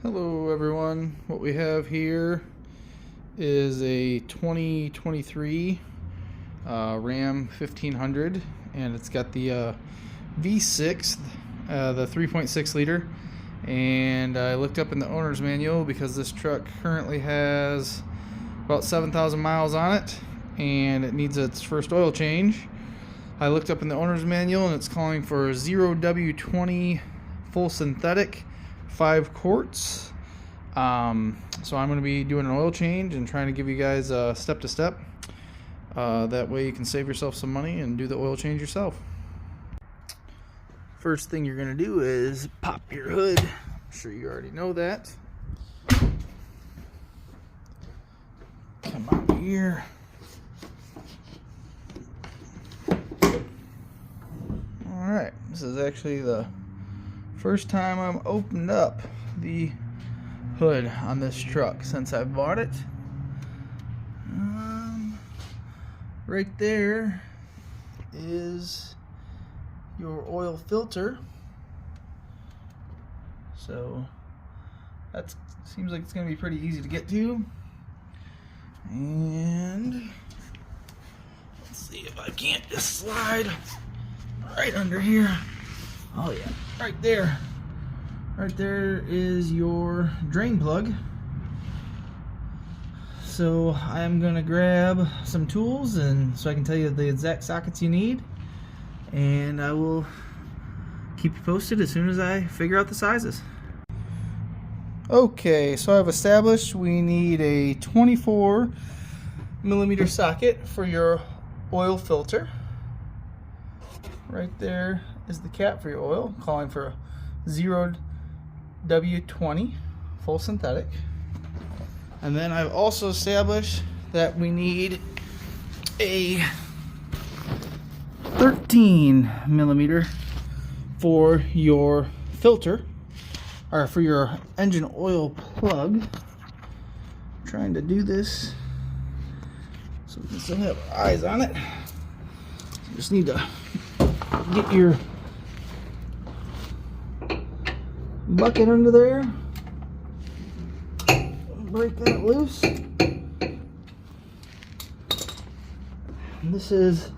Hello everyone, what we have here is a 2023 Ram 1500, and it's got the V6, the 3.6 liter, and I looked up in the owner's manual because this truck currently has about 7,000 miles on it and it needs its first oil change. I looked up in the owner's manual and it's calling for 0W20 full synthetic, 5 quarts. So I'm going to be doing an oil change and trying to give you guys step to step. That way you can save yourself some money and do the oil change yourself. First thing you're going to do is pop your hood. I'm sure you already know that. Come out here. Alright, this is actually the first time I've opened up the hood on this truck since I bought it. Right there is your oil filter. So that seems like it's going to be pretty easy to get to. And let's see if I can't just slide right under here. Oh yeah, right there. Right there is your drain plug. So I'm gonna grab some tools and so I can tell you the exact sockets you need, and I will keep you posted as soon as I figure out the sizes. Okay, so I've established we need a 24mm socket for your oil filter. Right there is the cap for your oil, calling for 0W20 full synthetic. And then I've also established that we need a 13mm for your filter, or for your engine oil plug. I'm trying to do this so we can still have our eyes on it. You just need to get your bucket under there, break that loose. And this is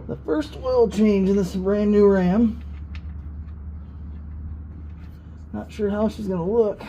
the first oil change in this brand new Ram. Not sure how she's gonna look.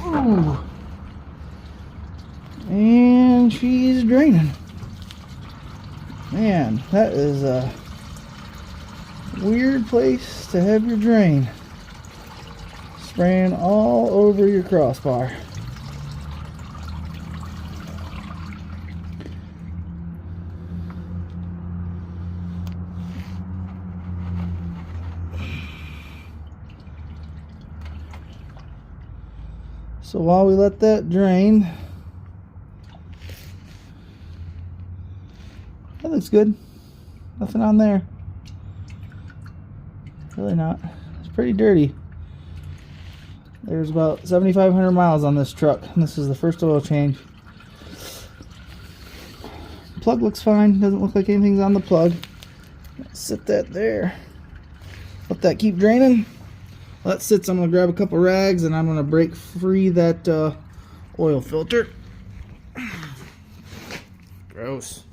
Ooh. And she's draining. Man, that is a weird place to have your drain. Spraying all over your crossbar. So while we let that drain, that looks good. Nothing on there. Really not. It's pretty dirty. There's about 7,500 miles on this truck, and this is the first oil change. Plug looks fine. Doesn't look like anything's on the plug. Sit that there. Let that keep draining. While that sits, I'm going to grab a couple rags and I'm going to break free that oil filter. Gross.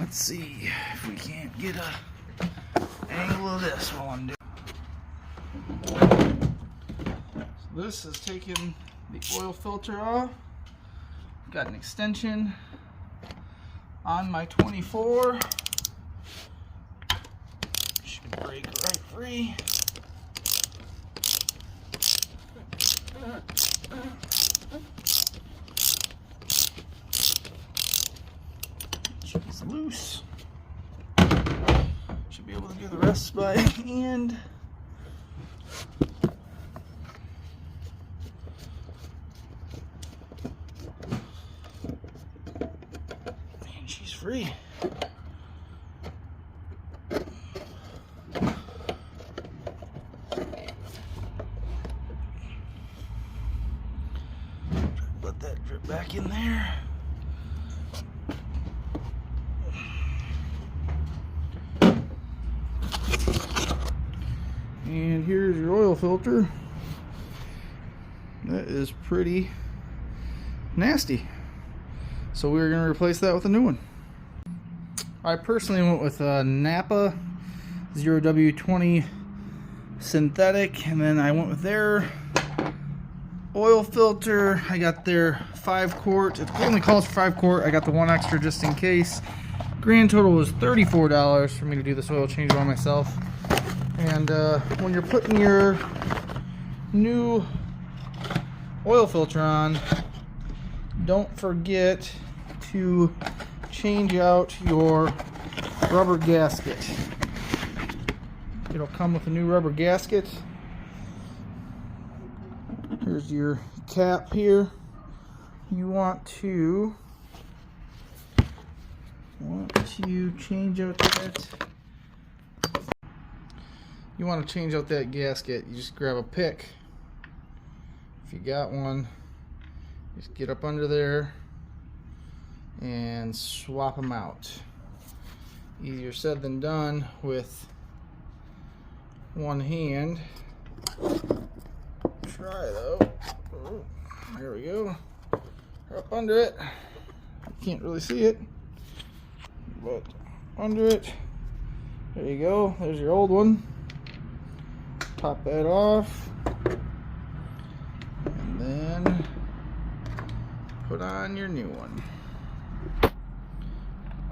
Let's see if we can't get a angle of this while I'm doing. So this is taking the oil filter off. Got an extension on my 24. Should break right free. It's loose. Should be able to do the rest by hand. free. Let that drip back in there. And here's your oil filter. That is pretty nasty. So we're going to replace that with a new one. I personally went with a Napa 0W20 synthetic, and then I went with their oil filter. I got their 5-quart. It only calls for 5-quart. I got the one extra just in case. Grand total was $34 for me to do this oil change by myself. And when you're putting your new oil filter on, don't forget to change out your rubber gasket. It'll come with a new rubber gasket. Here's your cap here. You want to change out that. You want to change out that gasket. You just grab a pick. If you got one, just get up under there and swap them out. Easier said than done with one hand. Try though. Oh, there we go. Up under it. You can't really see it, but under it. There you go. There's your old one. Pop that off. And then put on your new one.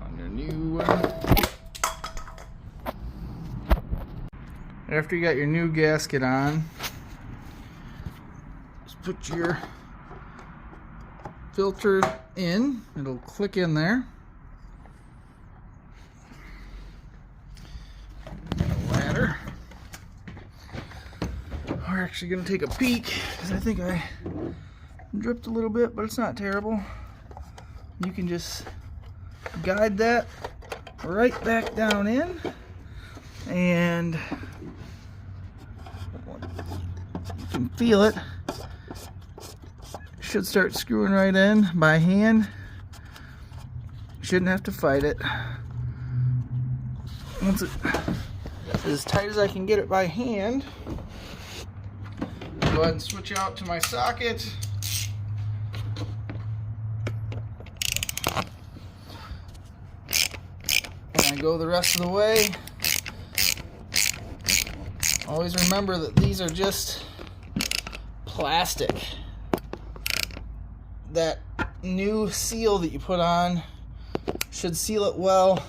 On your new one. After you got your new gasket on, just put your filter in. It'll click in there. Ladder. We're actually going to take a peek because I think I dripped a little bit, but it's not terrible. You can just guide that right back down in, and you can feel it. Should start screwing right in by hand. Shouldn't have to fight it. Once it is as tight as I can get it by hand, go ahead and switch out to my socket. And I go the rest of the way. Always remember that these are just plastic. That new seal that you put on should seal it well.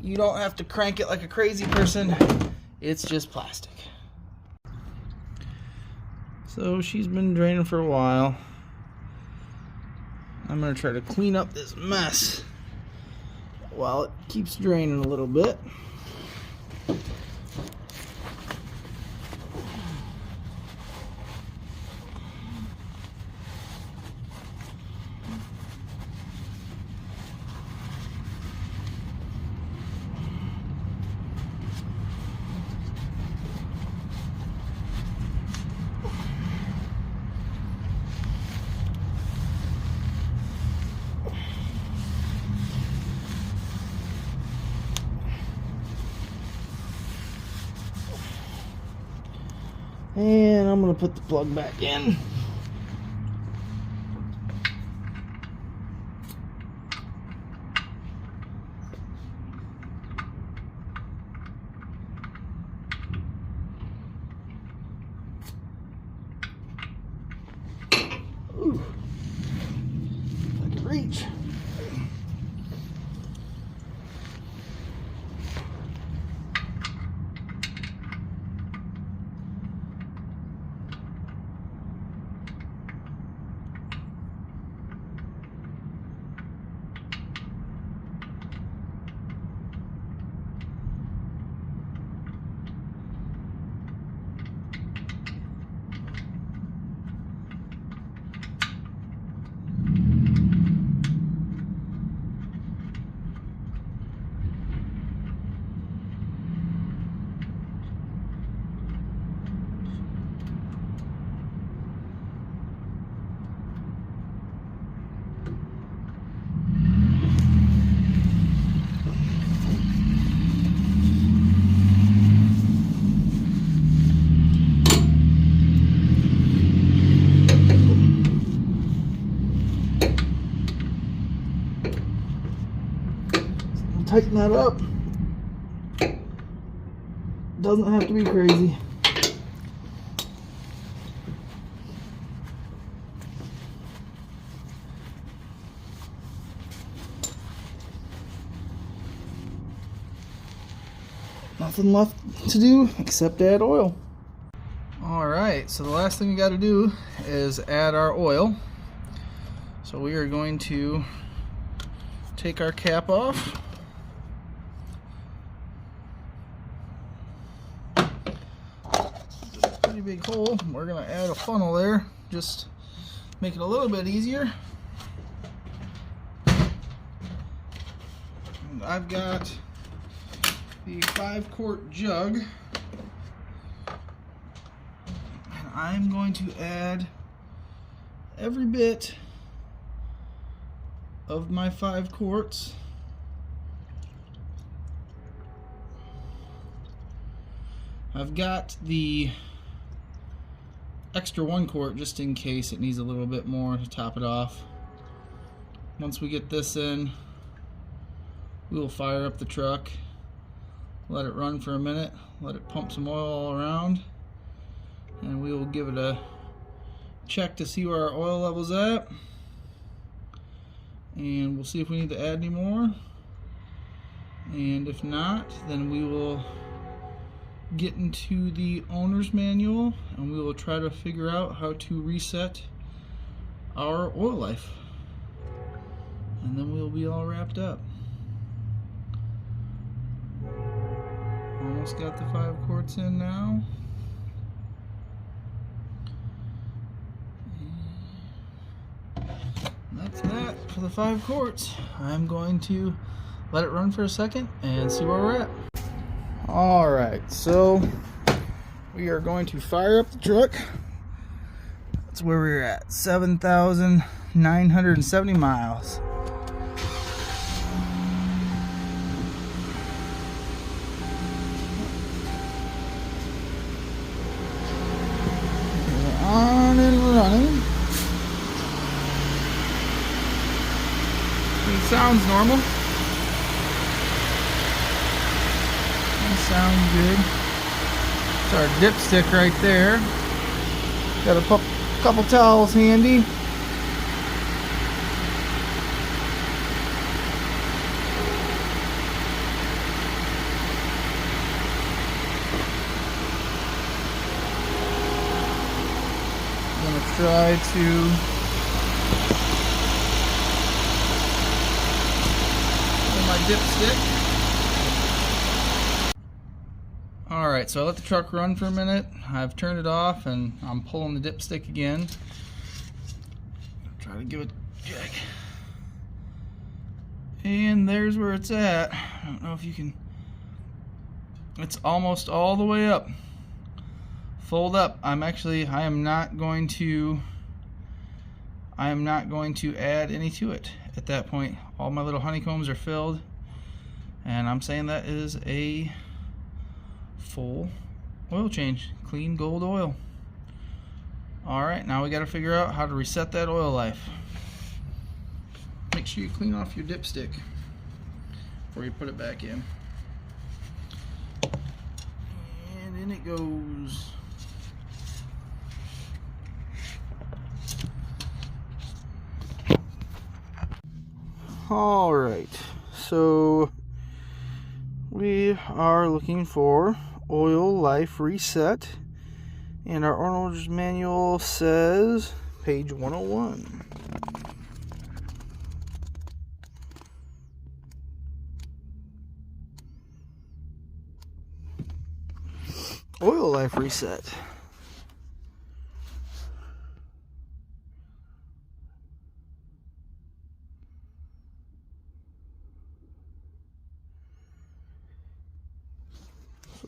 You don't have to crank it like a crazy person. It's just plastic. So she's been draining for a while. I'm going to try to clean up this mess while it keeps draining a little bit. And I'm going to put the plug back in. Ooh, if I can reach. tighten that up. Doesn't have to be crazy. Nothing left to do except add oil. Alright, so the last thing we got to do is add our oil. So we are going to take our cap off. Just a pretty big hole. We're going to add a funnel there, just make it a little bit easier. And I've got the 5-quart jug, and I'm going to add every bit of my 5 quarts. I've got the extra 1 quart just in case it needs a little bit more to top it off. Once we get this in, we will fire up the truck, let it run for a minute, let it pump some oil all around, and we will give it a check to see where our oil level's at, and we'll see if we need to add any more, and if not, then we will get into the owner's manual and we will try to figure out how to reset our oil life, and then we'll be all wrapped up. Almost got the 5 quarts in now. That's that for the 5 quarts. I'm going to let it run for a second and see where we're at. Alright, so we are going to fire up the truck. That's where we're at, 7,970 miles. On and running. It sounds normal. It sounds good. It's our dipstick right there. Got a couple towels handy. Try to pull my dipstick. Alright, so I let the truck run for a minute. I've turned it off and I'm pulling the dipstick again. Try to give it a check. And there's where it's at. I don't know if you can. It's almost all the way up. Fold up. I am not going to add any to it at that point. All my little honeycombs are filled, and I'm saying that is a full oil change, clean gold oil. Alright, now we got to figure out how to reset that oil life. Make sure you clean off your dipstick before you put it back in. And in it goes. Alright, so we are looking for oil life reset, and our owner's manual says page 101. Oil life reset.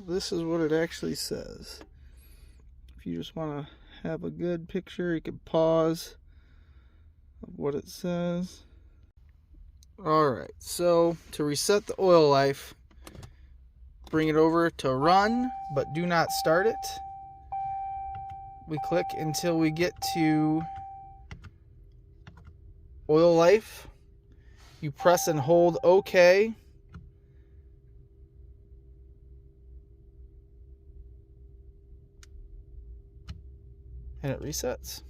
This is what it actually says. If you just want to have a good picture, you can pause of what it says. Alright, so to reset the oil life, bring it over to run, but do not start it. We click until we get to oil life. You press and hold OK. and it resets.